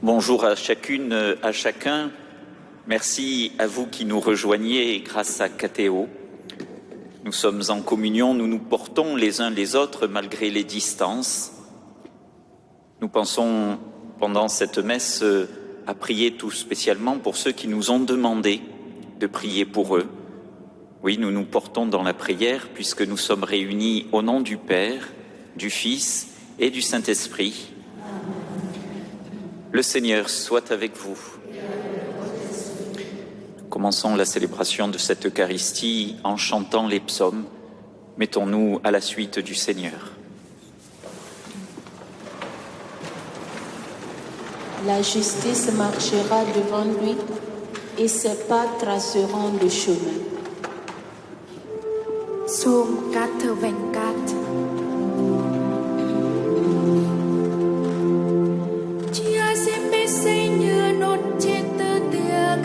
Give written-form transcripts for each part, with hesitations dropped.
Bonjour à chacune, à chacun. Merci à vous qui nous rejoignez grâce à Catéo. Nous sommes en communion, nous nous portons les uns les autres malgré les distances. Nous pensons pendant cette messe à prier tout spécialement pour ceux qui nous ont demandé de prier pour eux. Oui, nous nous portons dans la prière puisque nous sommes réunis au nom du Père, du Fils et du Saint-Esprit. Le Seigneur soit avec vous. Commençons la célébration de cette Eucharistie en chantant les psaumes. Mettons-nous à la suite du Seigneur. La justice marchera devant lui et ses pas traceront le chemin. Psaume 84. Seigneur, notre Dieu de terre,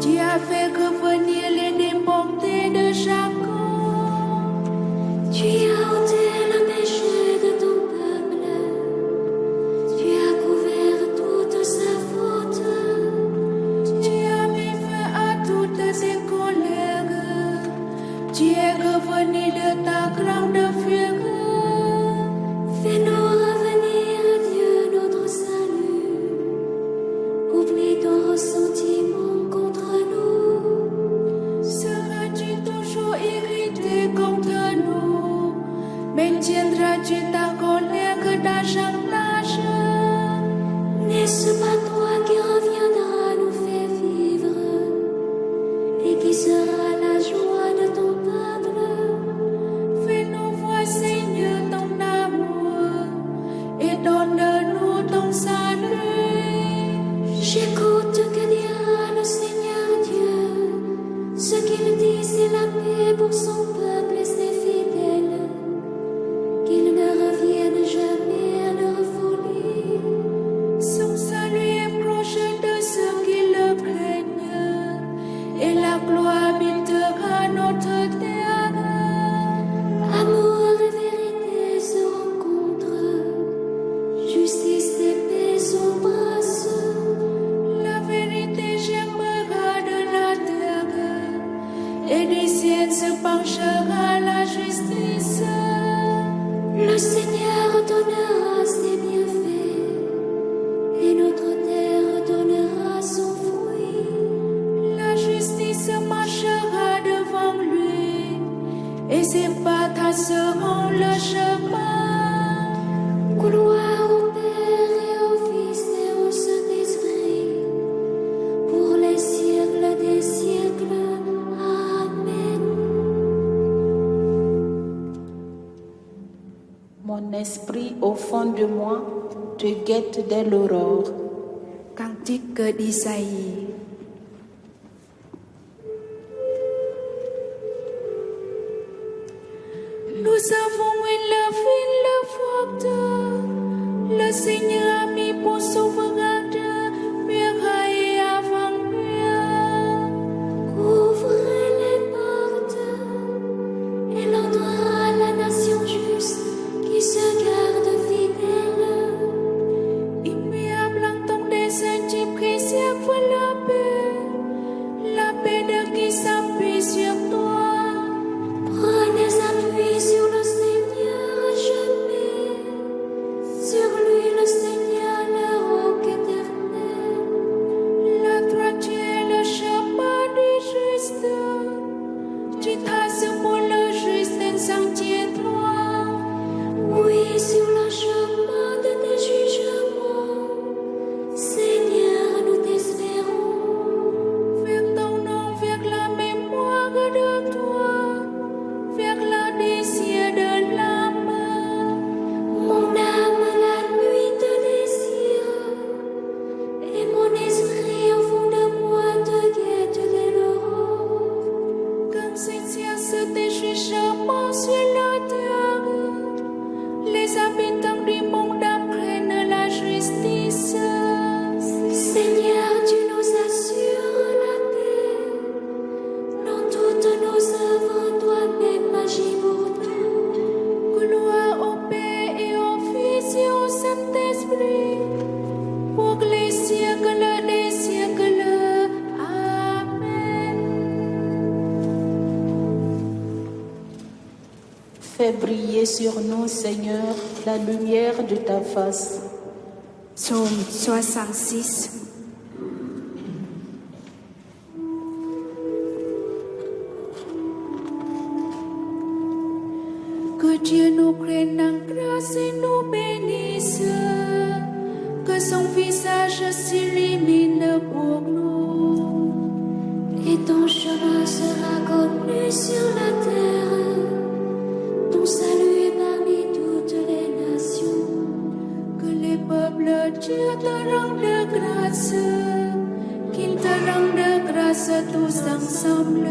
tu as fait revenir les déportés de Jacob. Tu as ôté le péché de ton peuple. Tu as couvert toute sa faute. Tu as mis fin à toutes ses colères. Tu es revenu de ta grande fureur. Fais-nous revenir, Dieu, notre salut. Oublie ton ressentiment contre nous. Seras-tu toujours irrité contre nous? Maintiendras-tu ta colère que ta chantage? N'est-ce pas toi qui reviendras nous faire vivre et qui sera la joie de ton peuple? Fais-nous voir, Seigneur, ton amour et donne-nous ton salut. J'écoute que dira le Seigneur Dieu. Ce qu'il dit, c'est la paix pour son peuple et ses fidèles. Qu'il ne revienne jamais à leur folie. Son salut est proche de ceux qui le craignent et la gloire habitera notre terre. Amour et vérité se rencontrent. Justice et paix s'embrassent. La vérité germera de la terre et des cieux se penchera la justice. Le Seigneur donnera ses bienfaits et notre terre donnera son fruit. La justice marchera devant lui et ses pas traceront le chemin. Gloire au Père et au Fils et au Saint-Esprit, pour les siècles des siècles. Amen. Mon esprit au fond de moi te guette dès l'aurore. Cantique d'Isaïe. Nous avons élevé le forte. Le Seigneur a mis pour sauvegarde muraille avant mur. Ouvrez les portes et l'entrera la nation juive. Fais briller sur nous, Seigneur, la lumière de ta face. Psaume 66. Que Dieu nous prenne en grâce et nous bénisse, que son visage s'illumine pour nous. Et ton chemin sera connu sur la terre, ton salut est parmi toutes les nations. Que les peuples, Dieu te rende grâce, qu'il te rende grâce tous ensemble.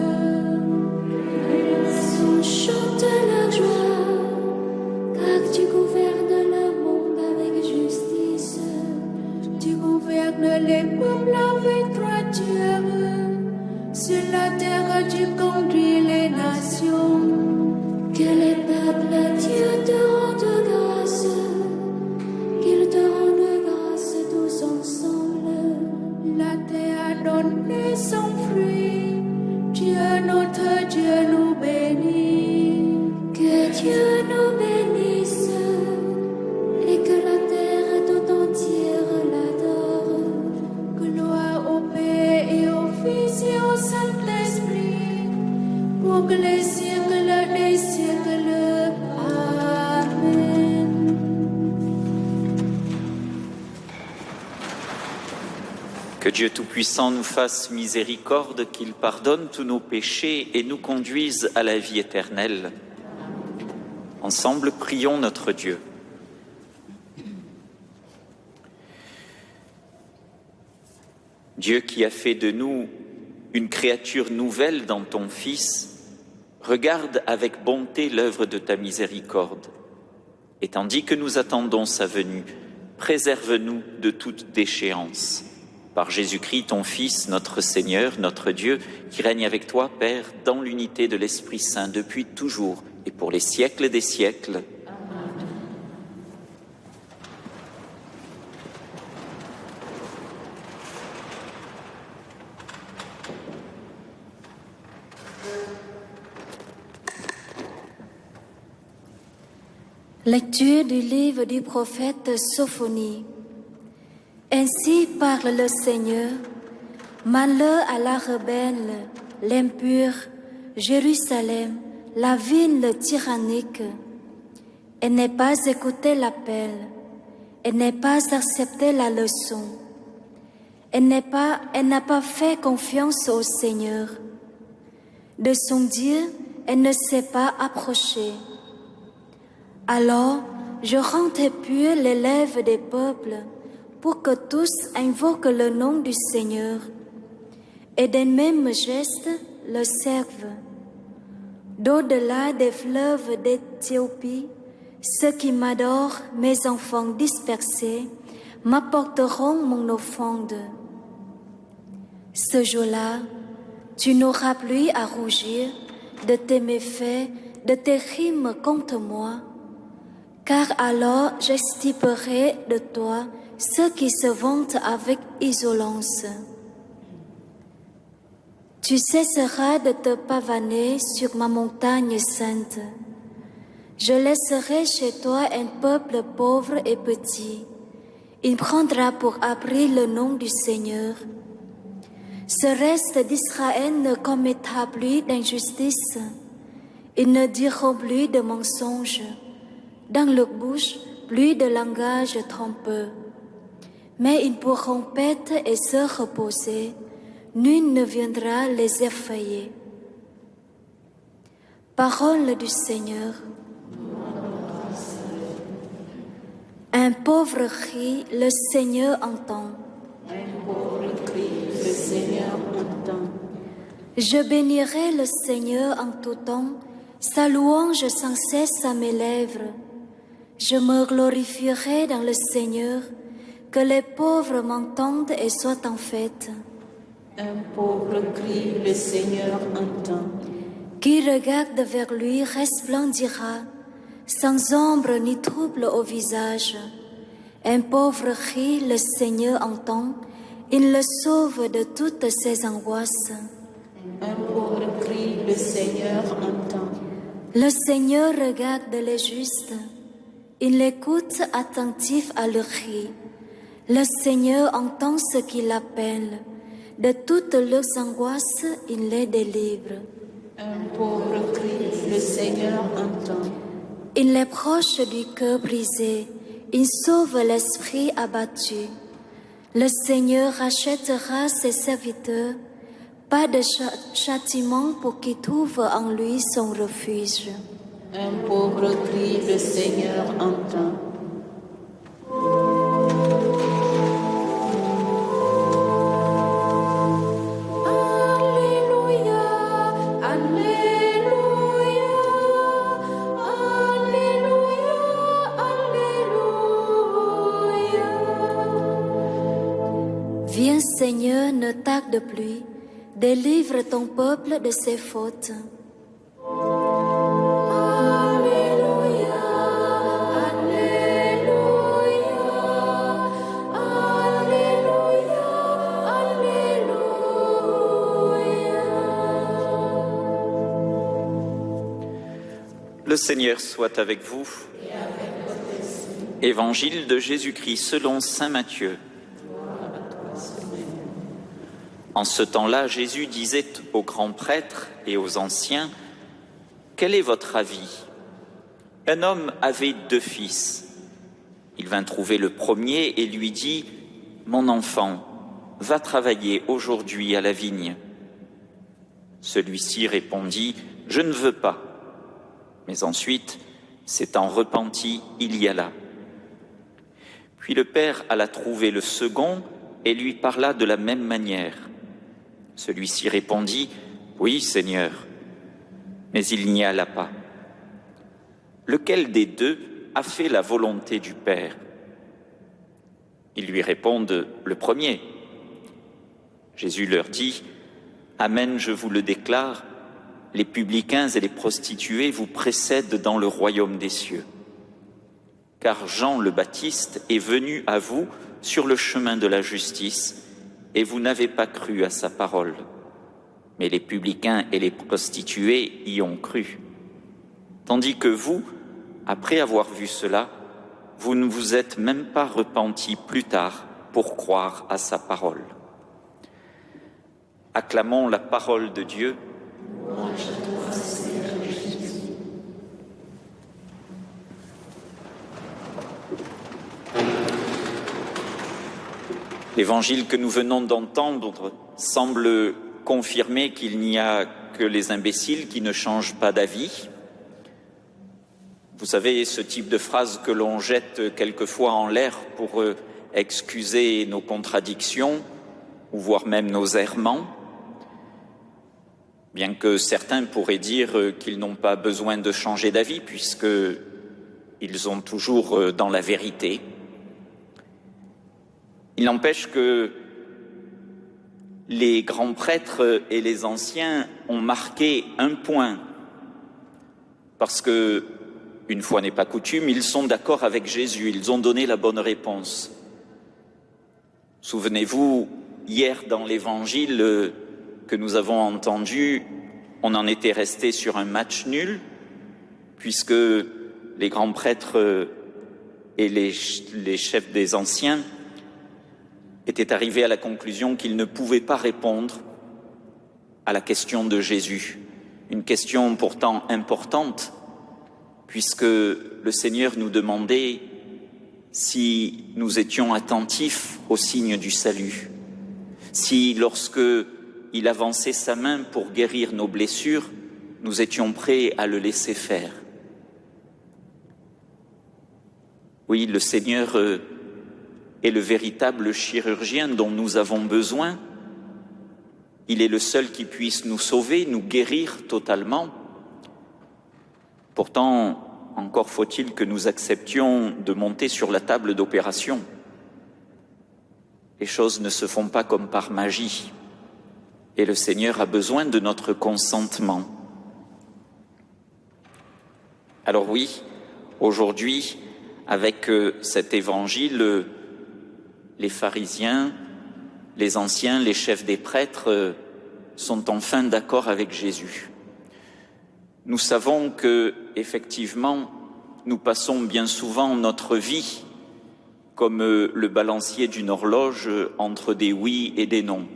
On chante la joie, car tu gouvernes le monde avec justice. Tu gouvernes les peuples avec droiture, sur la terre tu conduis les nations. Que les peuples, Dieu te rende grâce, qu'ils te rendent grâce tous ensemble. La terre donne son fruit, Dieu notre Dieu nous bénit. Que Dieu nous bénisse et que la terre tout entière l'adore. Gloire au Père et au Fils et au Saint-Esprit, pour que les siècles des siècles. Amen. Que Dieu Tout-Puissant nous fasse miséricorde, qu'il pardonne tous nos péchés et nous conduise à la vie éternelle. Ensemble, prions notre Dieu. Dieu qui a fait de nous une créature nouvelle dans ton Fils, regarde avec bonté l'œuvre de ta miséricorde. Et tandis que nous attendons sa venue, préserve-nous de toute déchéance. Par Jésus-Christ, ton Fils, notre Seigneur, notre Dieu, qui règne avec toi, Père, dans l'unité de l'Esprit Saint, depuis toujours et pour les siècles des siècles. Lecture du livre du prophète Sophonie. Ainsi parle le Seigneur, malheur à la rebelle, l'impure, Jérusalem, la ville tyrannique. Elle n'est pas écouté l'appel, elle n'est pas accepté la leçon. Elle n'a pas fait confiance au Seigneur. De son Dieu, elle ne s'est pas approchée. Alors, je rends pur les lèvres des peuples, pour que tous invoquent le nom du Seigneur et d'un même geste le servent. D'au-delà des fleuves d'Éthiopie, ceux qui m'adorent, mes enfants dispersés, m'apporteront mon offrande. Ce jour-là, tu n'auras plus à rougir de tes méfaits, de tes crimes contre moi, car alors j'extirperai de toi ceux qui se vantent avec insolence. Tu cesseras de te pavaner sur ma montagne sainte. Je laisserai chez toi un peuple pauvre et petit. Il prendra pour abri le nom du Seigneur. Ce reste d'Israël ne commettra plus d'injustice. Ils ne diront plus de mensonges. Dans leur bouche, plus de langage trompeux. Mais ils pourront paître et se reposer. Nul ne viendra les effrayer. Parole du Seigneur. Un pauvre cri, le Seigneur entend. Un pauvre cri, le Seigneur entend. Je bénirai le Seigneur en tout temps, sa louange sans cesse à mes lèvres. Je me glorifierai dans le Seigneur, que les pauvres m'entendent et soient en fête. Un pauvre cri, le Seigneur entend. Qui regarde vers lui resplendira, sans ombre ni trouble au visage. Un pauvre cri, le Seigneur entend, il le sauve de toutes ses angoisses. Un pauvre cri, le Seigneur entend. Le Seigneur regarde les justes, il écoute attentif à leurs cris. Le Seigneur entend ceux qui l'appellent, de toutes leurs angoisses, il les délivre. Un pauvre cri, le Seigneur entend. Il les proche du cœur brisé, il sauve l'esprit abattu. Le Seigneur rachètera ses serviteurs, pas de châtiment pour qui trouve en lui son refuge. Un pauvre cri, le Seigneur entend. Alléluia, Alléluia, Alléluia, Alléluia. Viens Seigneur, ne tarde plus, délivre ton peuple de ses fautes. Alléluia, Alléluia, Alléluia, Alléluia. Le Seigneur soit avec vous. Évangile de Jésus-Christ selon saint Matthieu. En ce temps-là, Jésus disait aux grands prêtres et aux anciens, « Quel est votre avis ? Un homme avait 2 fils. Il vint trouver le premier et lui dit, « Mon enfant, va travailler aujourd'hui à la vigne. » Celui-ci répondit, « Je ne veux pas. » Mais ensuite, s'étant repenti, il y alla. Puis le père alla trouver le second et lui parla de la même manière. Celui-ci répondit, « Oui, Seigneur. » Mais il n'y alla pas. Lequel des 2 a fait la volonté du Père ? Ils lui répondent, « Le premier. » Jésus leur dit, « Amen, je vous le déclare, les publicains et les prostituées vous précèdent dans le royaume des cieux. Car Jean le Baptiste est venu à vous sur le chemin de la justice, et vous n'avez pas cru à sa parole. Mais les publicains et les prostituées y ont cru. Tandis que vous, après avoir vu cela, vous ne vous êtes même pas repentis plus tard pour croire à sa parole. » Acclamons la parole de Dieu. L'évangile que nous venons d'entendre semble confirmer qu'il n'y a que les imbéciles qui ne changent pas d'avis. Vous savez, ce type de phrase que l'on jette quelquefois en l'air pour excuser nos contradictions, ou voire même nos errements, bien que certains pourraient dire qu'ils n'ont pas besoin de changer d'avis puisqu'ils sont toujours dans la vérité. Il n'empêche que les grands prêtres et les anciens ont marqué un point, parce que, une fois n'est pas coutume, ils sont d'accord avec Jésus, ils ont donné la bonne réponse. Souvenez-vous, hier dans l'évangile que nous avons entendu, on en était resté sur un match nul, puisque les grands prêtres et les chefs des anciens étaient arrivés à la conclusion qu'ils ne pouvaient pas répondre à la question de Jésus. Une question pourtant importante, puisque le Seigneur nous demandait si nous étions attentifs aux signes du salut, si lorsque il avançait sa main pour guérir nos blessures, nous étions prêts à le laisser faire. Oui, le Seigneur est le véritable chirurgien dont nous avons besoin. Il est le seul qui puisse nous sauver, nous guérir totalement. Pourtant, encore faut-il que nous acceptions de monter sur la table d'opération. Les choses ne se font pas comme par magie, et le Seigneur a besoin de notre consentement. Alors oui, aujourd'hui, avec cet évangile, les pharisiens, les anciens, les chefs des prêtres sont enfin d'accord avec Jésus. Nous savons que, effectivement, nous passons bien souvent notre vie comme le balancier d'une horloge entre des oui et des non.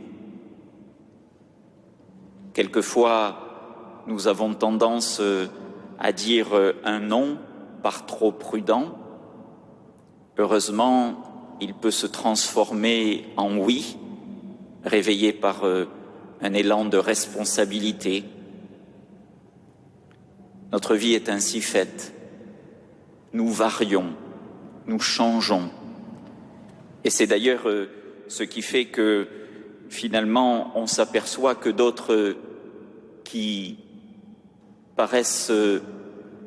Quelquefois, nous avons tendance à dire un non par trop prudent. Heureusement, il peut se transformer en oui, réveillé par un élan de responsabilité. Notre vie est ainsi faite. Nous varions, nous changeons. Et c'est d'ailleurs ce qui fait que finalement on s'aperçoit que d'autres qui paraissent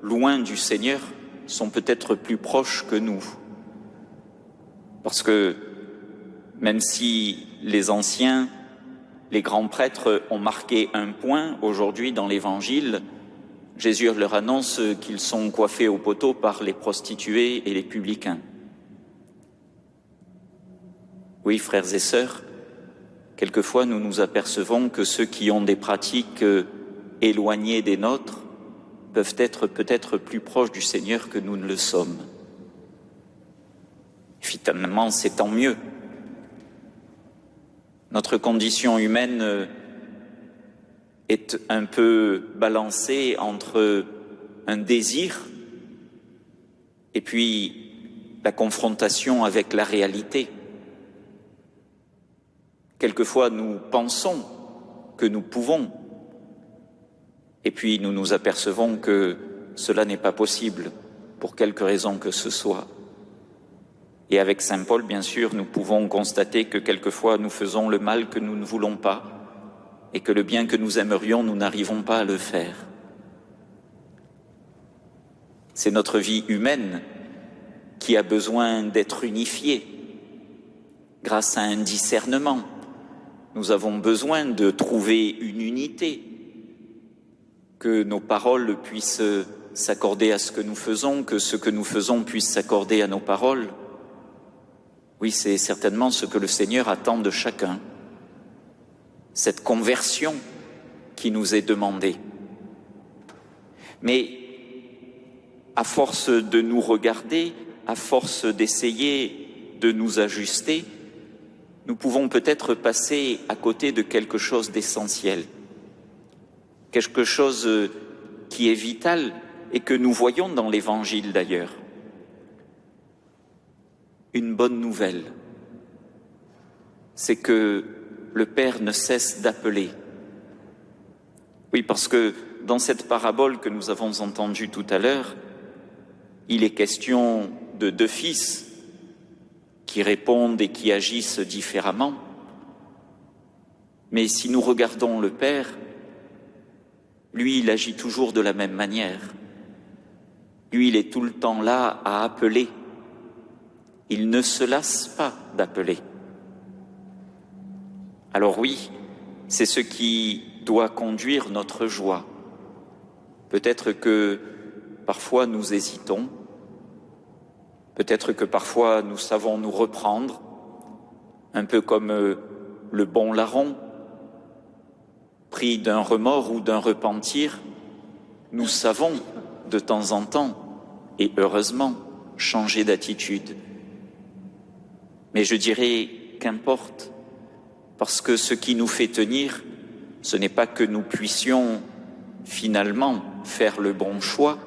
loin du Seigneur sont peut-être plus proches que nous. Parce que même si les anciens, les grands prêtres ont marqué un point aujourd'hui dans l'Évangile, Jésus leur annonce qu'ils sont coiffés au poteau par les prostituées et les publicains. Oui, frères et sœurs, quelquefois nous nous apercevons que ceux qui ont des pratiques éloignées des nôtres peuvent être peut-être plus proches du Seigneur que nous ne le sommes. Finalement, c'est tant mieux. Notre condition humaine est un peu balancée entre un désir et puis la confrontation avec la réalité. Quelquefois, nous pensons que nous pouvons, et puis nous nous apercevons que cela n'est pas possible, pour quelque raison que ce soit. Et avec saint Paul, bien sûr, nous pouvons constater que quelquefois nous faisons le mal que nous ne voulons pas, et que le bien que nous aimerions, nous n'arrivons pas à le faire. C'est notre vie humaine qui a besoin d'être unifiée grâce à un discernement. Nous avons besoin de trouver une unité, que nos paroles puissent s'accorder à ce que nous faisons, que ce que nous faisons puisse s'accorder à nos paroles. Oui, c'est certainement ce que le Seigneur attend de chacun. Cette conversion qui nous est demandée. Mais à force de nous regarder, à force d'essayer de nous ajuster, nous pouvons peut-être passer à côté de quelque chose d'essentiel, quelque chose qui est vital et que nous voyons dans l'Évangile d'ailleurs. Une bonne nouvelle, c'est que le Père ne cesse d'appeler. Oui, parce que dans cette parabole que nous avons entendue tout à l'heure, il est question de deux fils qui répondent et qui agissent différemment. Mais si nous regardons le Père, lui, il agit toujours de la même manière. Lui, il est tout le temps là à appeler. Il ne se lasse pas d'appeler. Alors oui, c'est ce qui doit conduire notre joie. Peut-être que parfois nous hésitons, peut-être que parfois nous savons nous reprendre, un peu comme le bon larron, pris d'un remords ou d'un repentir, nous savons de temps en temps, et heureusement, changer d'attitude. Mais je dirais qu'importe, parce que ce qui nous fait tenir, ce n'est pas que nous puissions finalement faire le bon choix.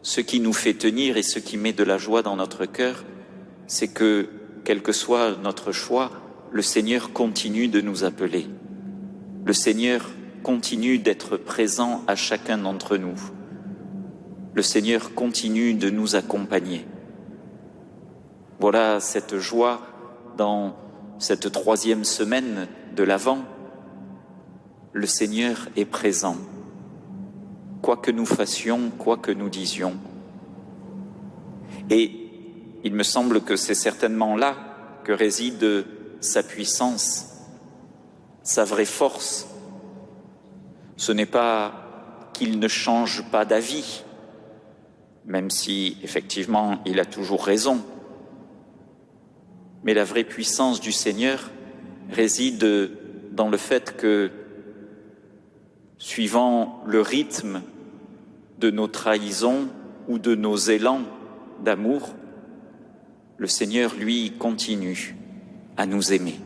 Ce qui nous fait tenir et ce qui met de la joie dans notre cœur, c'est que, quel que soit notre choix, le Seigneur continue de nous appeler. Le Seigneur continue d'être présent à chacun d'entre nous. Le Seigneur continue de nous accompagner. Voilà cette joie dans cette 3e semaine de l'Avent. Le Seigneur est présent. Quoi que nous fassions, quoi que nous disions. Et il me semble que c'est certainement là que réside sa puissance, sa vraie force. Ce n'est pas qu'il ne change pas d'avis, même si effectivement il a toujours raison. Mais la vraie puissance du Seigneur réside dans le fait que, suivant le rythme de nos trahisons ou de nos élans d'amour, le Seigneur, lui, continue à nous aimer.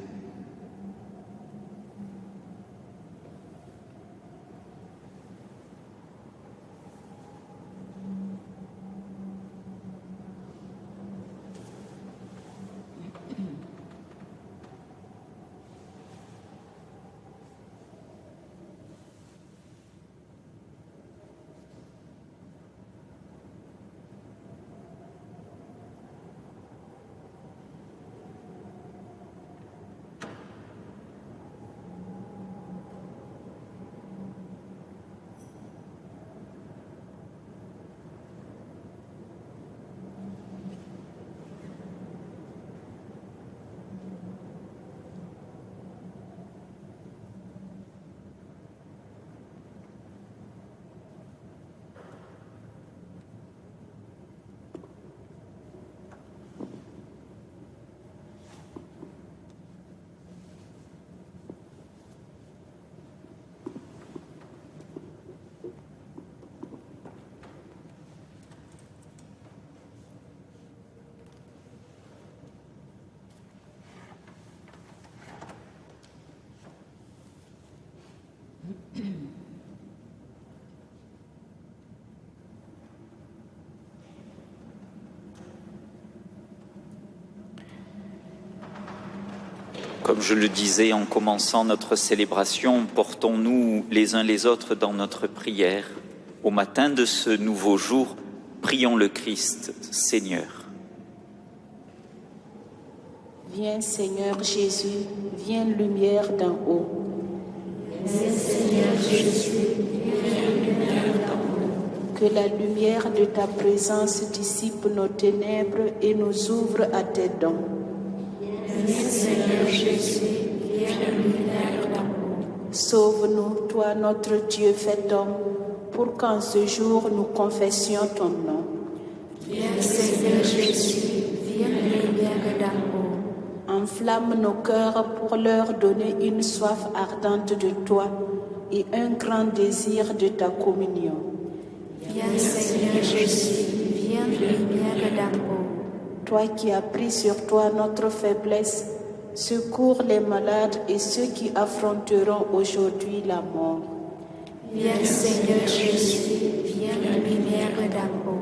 Comme je le disais en commençant notre célébration, portons-nous les uns les autres dans notre prière. Au matin de ce nouveau jour, prions le Christ, Seigneur. Viens Seigneur Jésus, viens lumière d'en haut. Viens Seigneur Jésus, viens lumière d'en haut. Que la lumière de ta présence dissipe nos ténèbres et nous ouvre à tes dons. Viens Seigneur Jésus, viens lumière d'en haut. Sauve-nous, toi notre Dieu fait homme, pour qu'en ce jour nous confessions ton nom. Viens Seigneur Jésus, viens lumière d'en haut. Enflamme nos cœurs pour leur donner une soif ardente de toi et un grand désir de ta communion. Viens Seigneur Jésus, viens lumière d'en haut. Toi qui as pris sur toi notre faiblesse, secours les malades et ceux qui affronteront aujourd'hui la mort. Viens Seigneur Jésus, viens lumière d'en haut.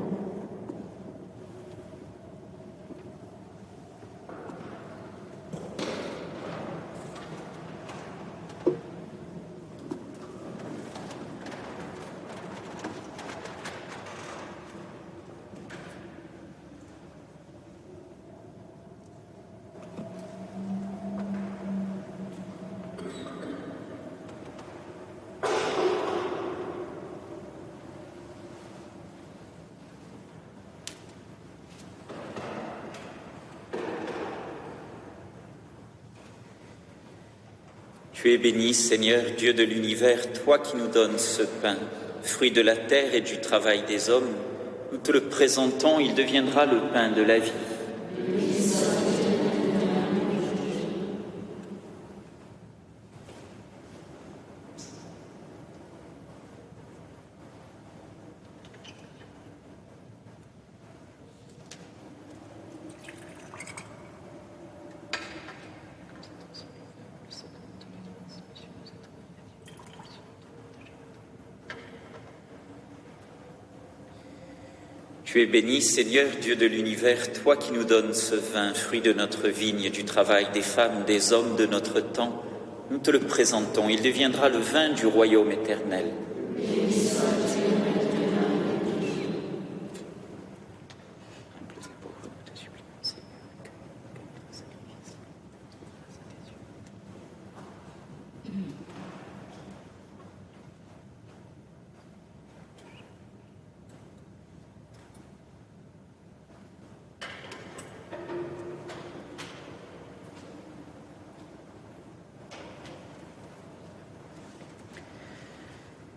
Tu es béni, Seigneur, Dieu de l'univers, toi qui nous donnes ce pain, fruit de la terre et du travail des hommes. Nous te le présentons, il deviendra le pain de la vie. Tu es béni, Seigneur, Dieu de l'univers, toi qui nous donnes ce vin, fruit de notre vigne, du travail des femmes, des hommes de notre temps. Nous te le présentons, il deviendra le vin du royaume éternel.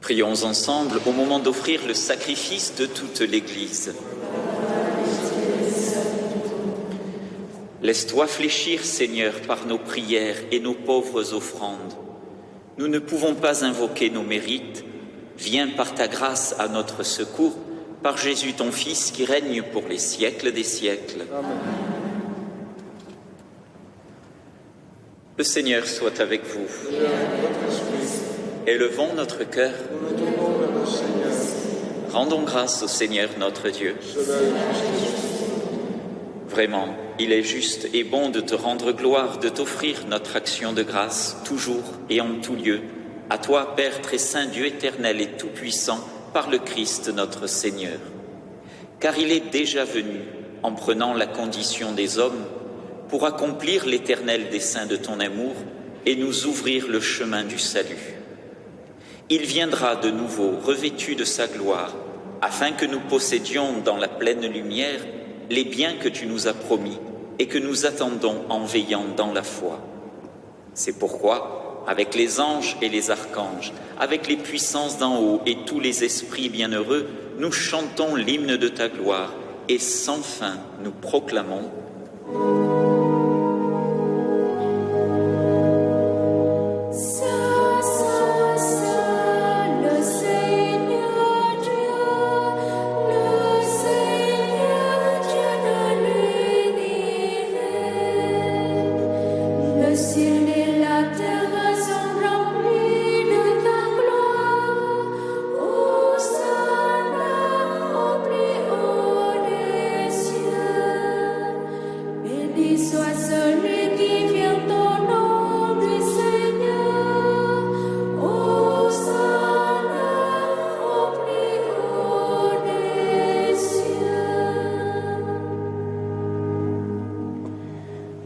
Prions ensemble au moment d'offrir le sacrifice de toute l'Église. Laisse-toi fléchir, Seigneur, par nos prières et nos pauvres offrandes. Nous ne pouvons pas invoquer nos mérites. Viens par ta grâce à notre secours, par Jésus ton Fils qui règne pour les siècles des siècles. Amen. Le Seigneur soit avec vous. Élevons notre cœur. Rendons grâce au Seigneur notre Dieu. Vraiment, il est juste et bon de te rendre gloire, de t'offrir notre action de grâce, toujours et en tout lieu. À toi, Père très saint, Dieu éternel et tout-puissant, par le Christ notre Seigneur. Car il est déjà venu, en prenant la condition des hommes, pour accomplir l'éternel dessein de ton amour et nous ouvrir le chemin du salut. Il viendra de nouveau, revêtu de sa gloire, afin que nous possédions dans la pleine lumière les biens que tu nous as promis et que nous attendons en veillant dans la foi. C'est pourquoi, avec les anges et les archanges, avec les puissances d'en haut et tous les esprits bienheureux, nous chantons l'hymne de ta gloire et sans fin nous proclamons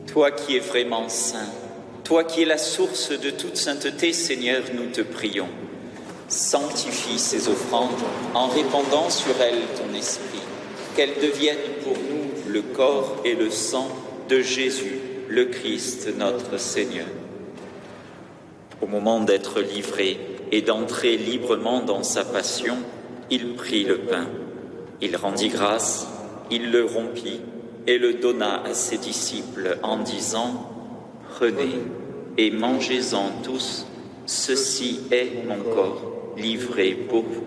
Toi qui es vraiment saint, toi qui es la source de toute sainteté, Seigneur, nous te prions. Sanctifie ces offrandes en répandant sur elles ton esprit, qu'elles deviennent pour nous le corps et le sang de Jésus, le Christ, notre Seigneur. Au moment d'être livré et d'entrer librement dans sa passion, il prit le pain. Il rendit grâce, il le rompit et le donna à ses disciples en disant « Prenez et mangez-en tous, ceci est mon corps livré pour vous. »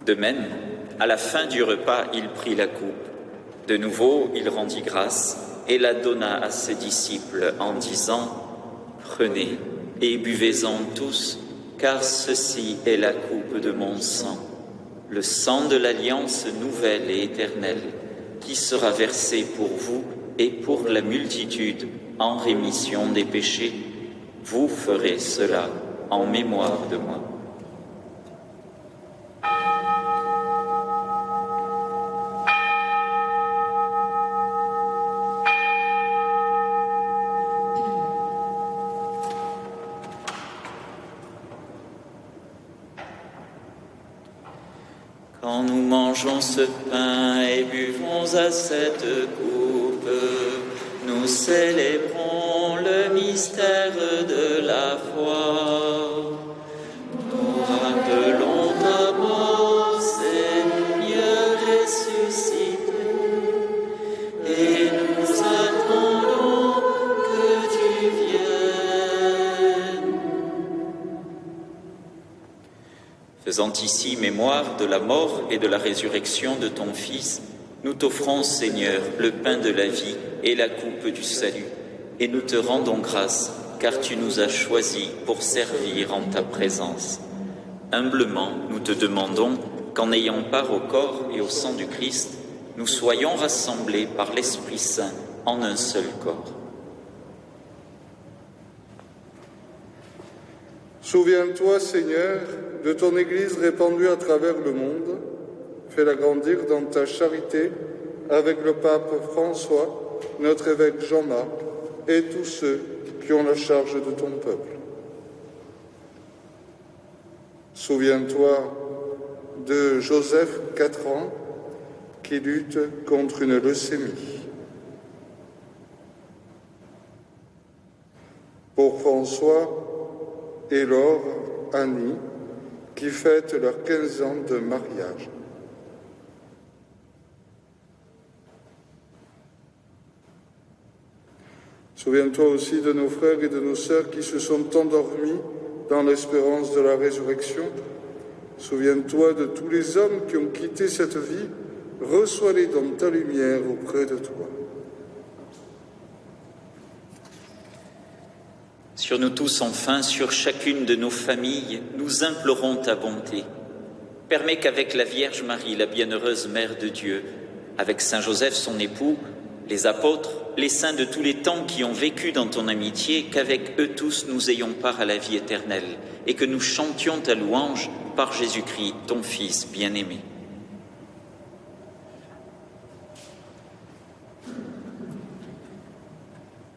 De même, à la fin du repas, il prit la coupe. De nouveau, il rendit grâce et la donna à ses disciples en disant « Prenez et buvez-en tous, car ceci est la coupe de mon sang, le sang de l'alliance nouvelle et éternelle, qui sera versé pour vous et pour la multitude en rémission des péchés. Vous ferez cela en mémoire de moi. » Quand nous mangeons ce pain et buvons à cette coupe, nous célébrons le mystère de la foi. Nous rappelons ta mort, Seigneur ressuscité, et nous attendons que tu viennes. Faisant ici mémoire de la mort et de la résurrection de ton Fils, nous t'offrons, Seigneur, le pain de la vie et la coupe du salut, et nous te rendons grâce, car tu nous as choisis pour servir en ta présence. Humblement, nous te demandons qu'en ayant part au corps et au sang du Christ, nous soyons rassemblés par l'Esprit Saint en un seul corps. Souviens-toi, Seigneur, de ton Église répandue à travers le monde. Fais-la grandir dans ta charité avec le pape François, notre évêque Jean-Marc et tous ceux qui ont la charge de ton peuple. Souviens-toi de Joseph, 4 ans, qui lutte contre une leucémie. Pour François, Élore, Annie, qui fêtent leurs 15 ans de mariage. Souviens-toi aussi de nos frères et de nos sœurs qui se sont endormis dans l'espérance de la résurrection. Souviens-toi de tous les hommes qui ont quitté cette vie. Reçois-les dans ta lumière auprès de toi. Sur nous tous, enfin, sur chacune de nos familles, nous implorons ta bonté. Permets qu'avec la Vierge Marie, la bienheureuse Mère de Dieu, avec Saint Joseph, son époux, les apôtres, les saints de tous les temps qui ont vécu dans ton amitié, qu'avec eux tous nous ayons part à la vie éternelle et que nous chantions ta louange par Jésus-Christ, ton Fils bien-aimé.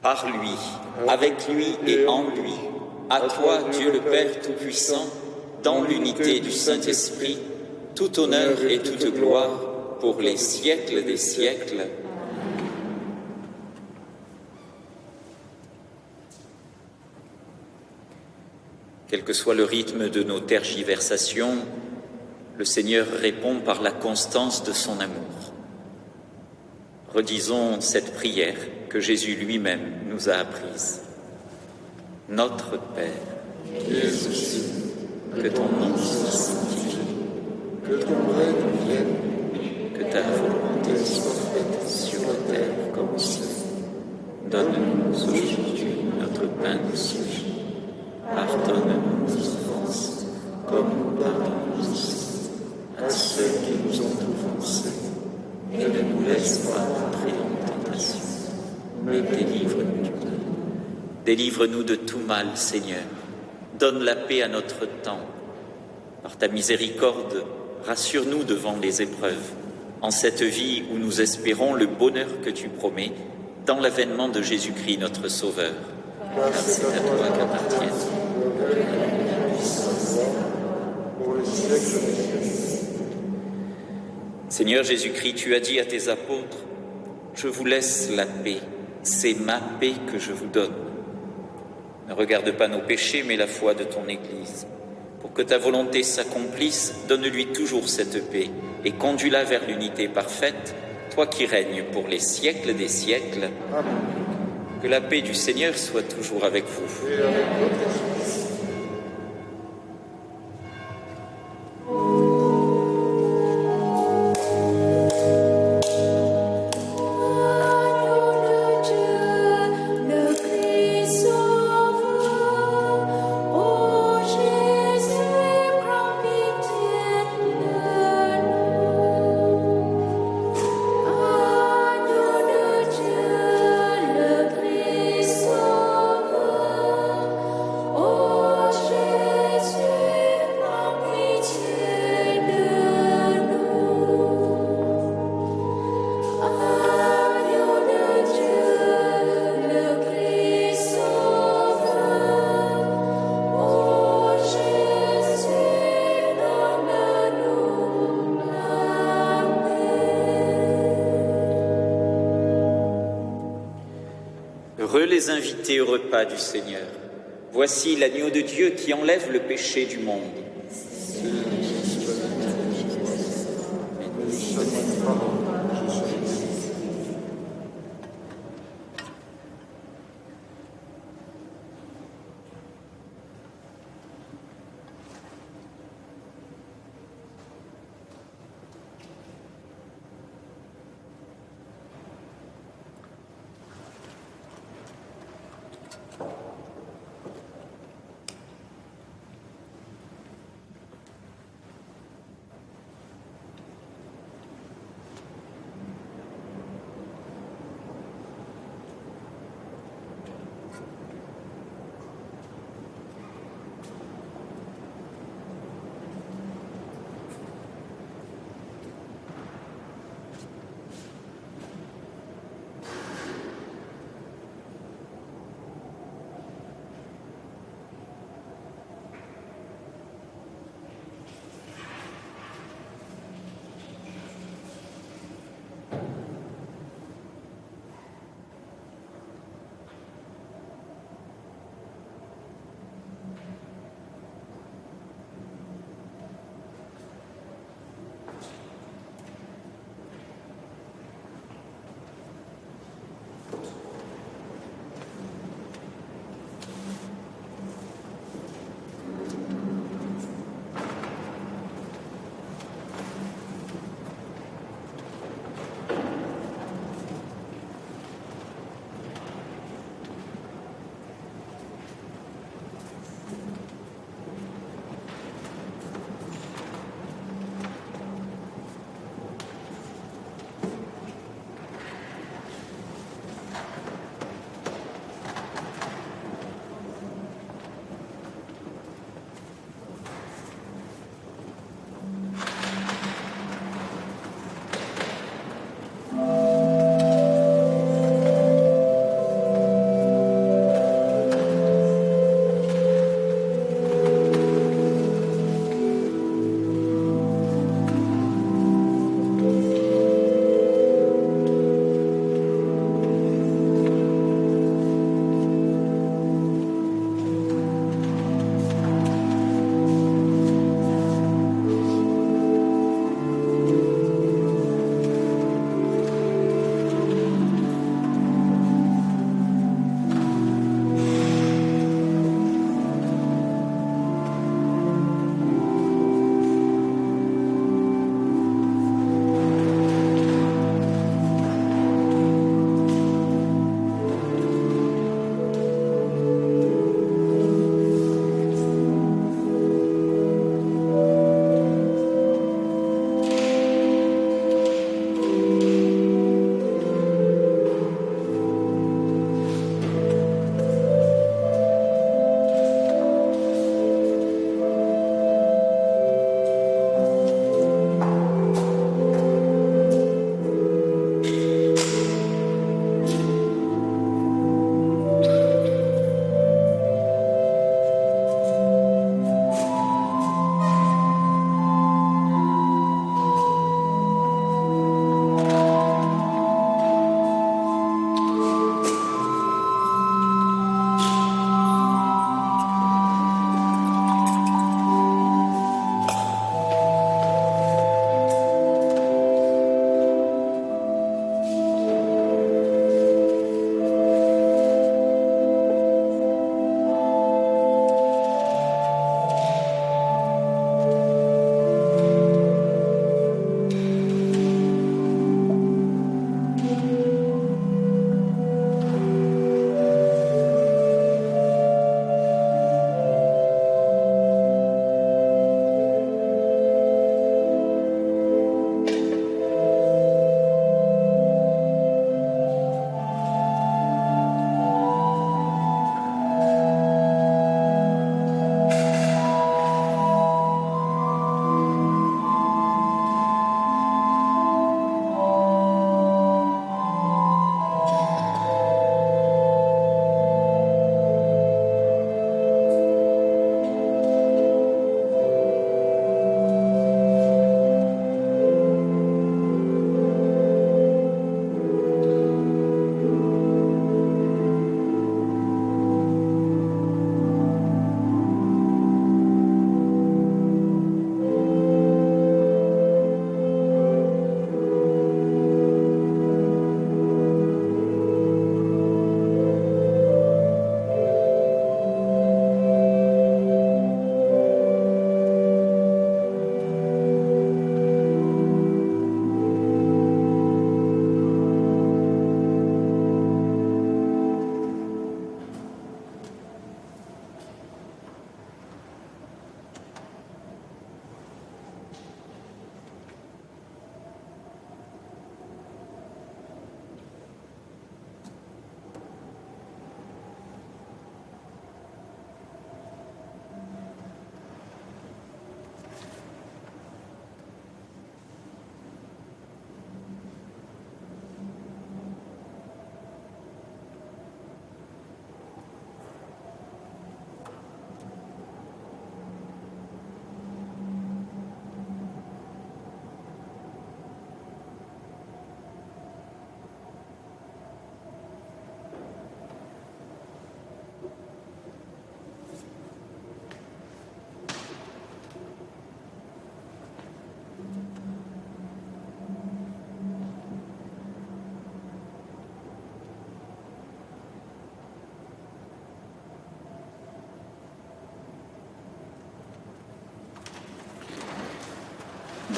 Par lui, avec lui et en lui, à toi, Dieu le Père Tout-Puissant, dans l'unité du Saint-Esprit, tout honneur et toute gloire pour les siècles des siècles. Quel que soit le rythme de nos tergiversations, le Seigneur répond par la constance de son amour. Redisons cette prière que Jésus lui-même nous a apprise. Notre Père, qui es aux cieux, que ton nom soit sanctifié, Que ton règne vienne, que ta volonté soit faite sur la terre comme au ciel. Donne-nous aujourd'hui notre pain de ce jour. Pardonne-nous nos offenses, comme nous pardonnons aussi à ceux qui nous ont offensés. Et ne nous laisse pas entrer en tentation, mais délivre-nous du mal. Délivre-nous de tout mal, Seigneur. Donne la paix à notre temps. Par ta miséricorde, rassure-nous devant les épreuves, en cette vie où nous espérons le bonheur que tu promets, dans l'avènement de Jésus-Christ, notre Sauveur. Car c'est à toi qu'appartiennent pour les siècles des siècles. Seigneur Jésus-Christ, tu as dit à tes apôtres, « Je vous laisse la paix, c'est ma paix que je vous donne. » Ne regarde pas nos péchés, mais la foi de ton Église. Pour que ta volonté s'accomplisse, donne-lui toujours cette paix et conduis-la vers l'unité parfaite, toi qui règnes pour les siècles des siècles. Amen. Que la paix du Seigneur soit toujours avec vous. Et avec votre esprit. Heureux les invités au repas du Seigneur. Voici l'agneau de Dieu qui enlève le péché du monde.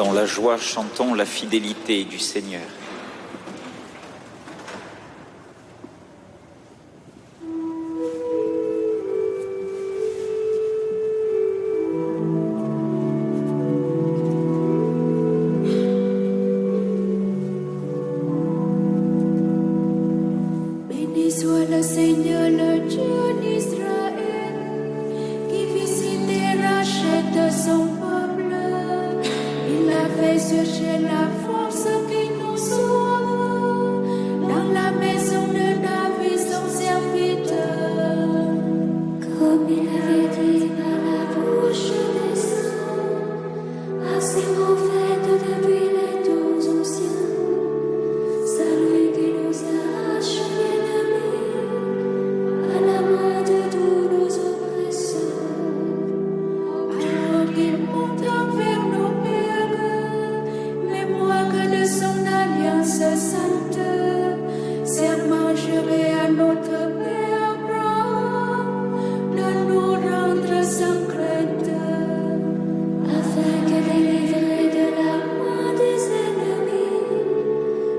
Dans la joie, chantons la fidélité du Seigneur. Béni soit le Seigneur, le Dieu d'Israël, qui visite et rachète son peuple. Il a fait surgir la force qui nous sauve dans la maison de David, son serviteur. Comme il avait dit par la bouche des saints, à ses prophètes depuis les temps anciens, celui qui nous a rachés de lui, à la main de tous nos oppresseurs. Alors qu'il monte envers nos pères, mémoire de son alliance sainte, serment juré à notre Père Abraham, de nous rendre sans crainte. Afin que délivrés de la main des ennemis,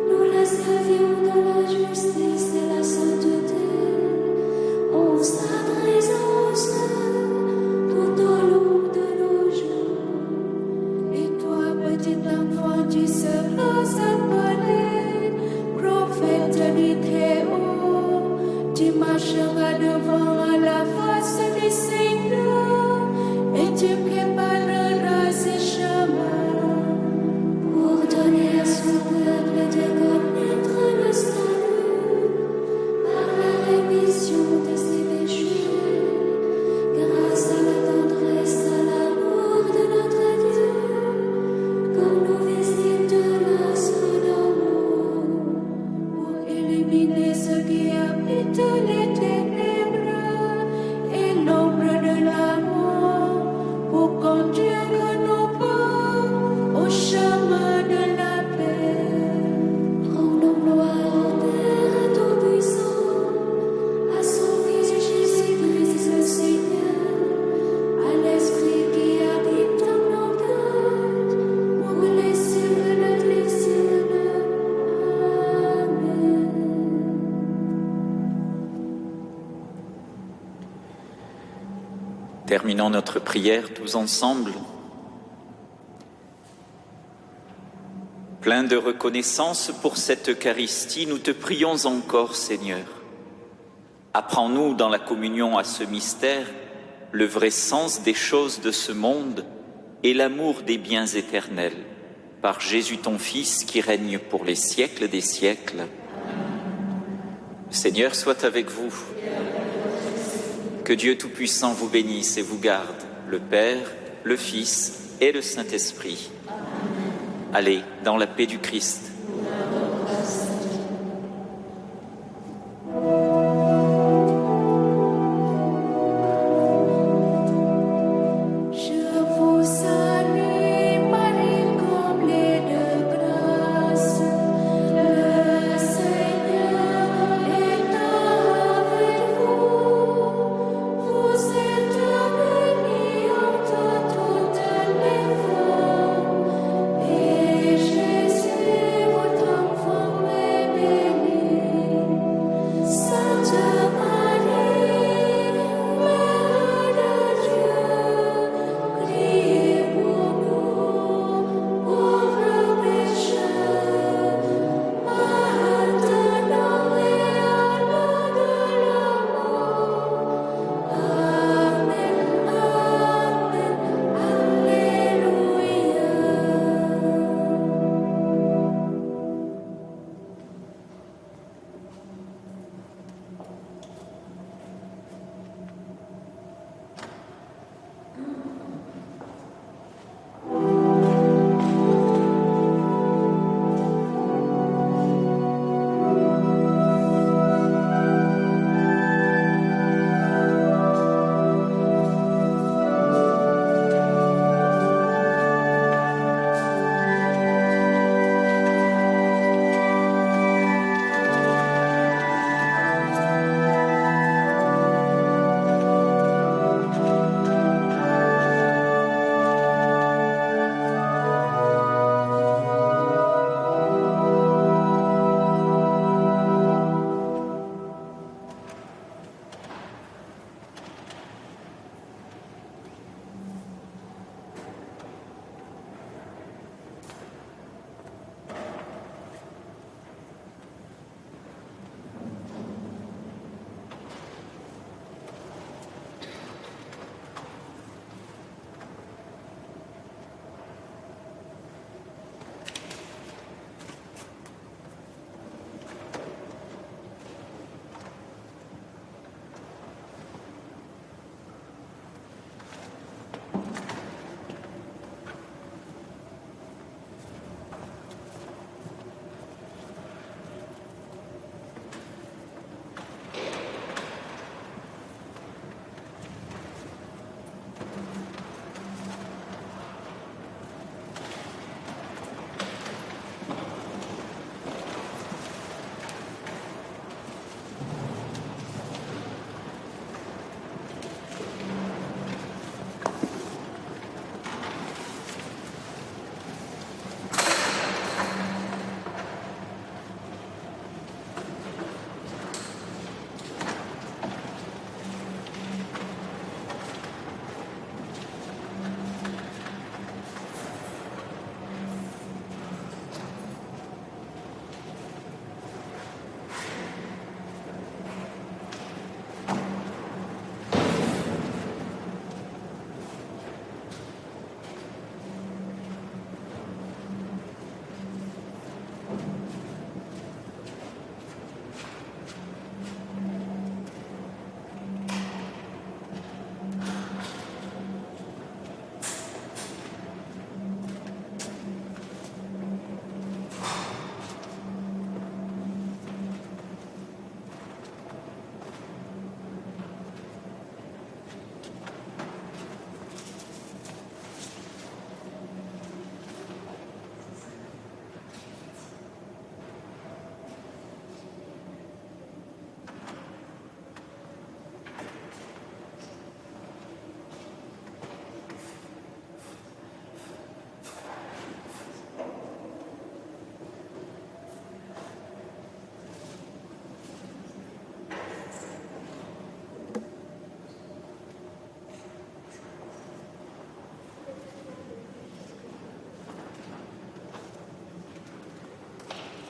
nous la servions dans la justice et la sainteté, en s'adressant tout au long de nos jours. Et toi, petit enfant, tu seras appelé prophète du Très-Haut. Tu marcheras devant à la face du Seigneur et tu prépareras ses chemins. Pour donner à son peuple de connaître le salut par la rémission de ses péchés, grâce à la tendresse, à l'amour de notre Dieu, comme nous visite la d'amour. Pour éliminer ceux qui habitent les ténèbres et l'ombre de la mort, pour conduire nos pas au chemin de la paix. Rendons gloire au Père Tout-Puissant, à son Fils Jésus-Christ le Seigneur, À l'Esprit qui habite en nos cœurs, pour les siècles des siècles. Amen. Terminons notre prière tous ensemble. Plein de reconnaissance pour cette Eucharistie, nous te prions encore, Seigneur. Apprends-nous dans la communion à ce mystère le vrai sens des choses de ce monde et l'amour des biens éternels. Par Jésus ton Fils qui règne pour les siècles des siècles. Le Seigneur soit avec vous. Que Dieu Tout-Puissant vous bénisse et vous garde, le Père, le Fils et le Saint-Esprit. Allez, dans la paix du Christ.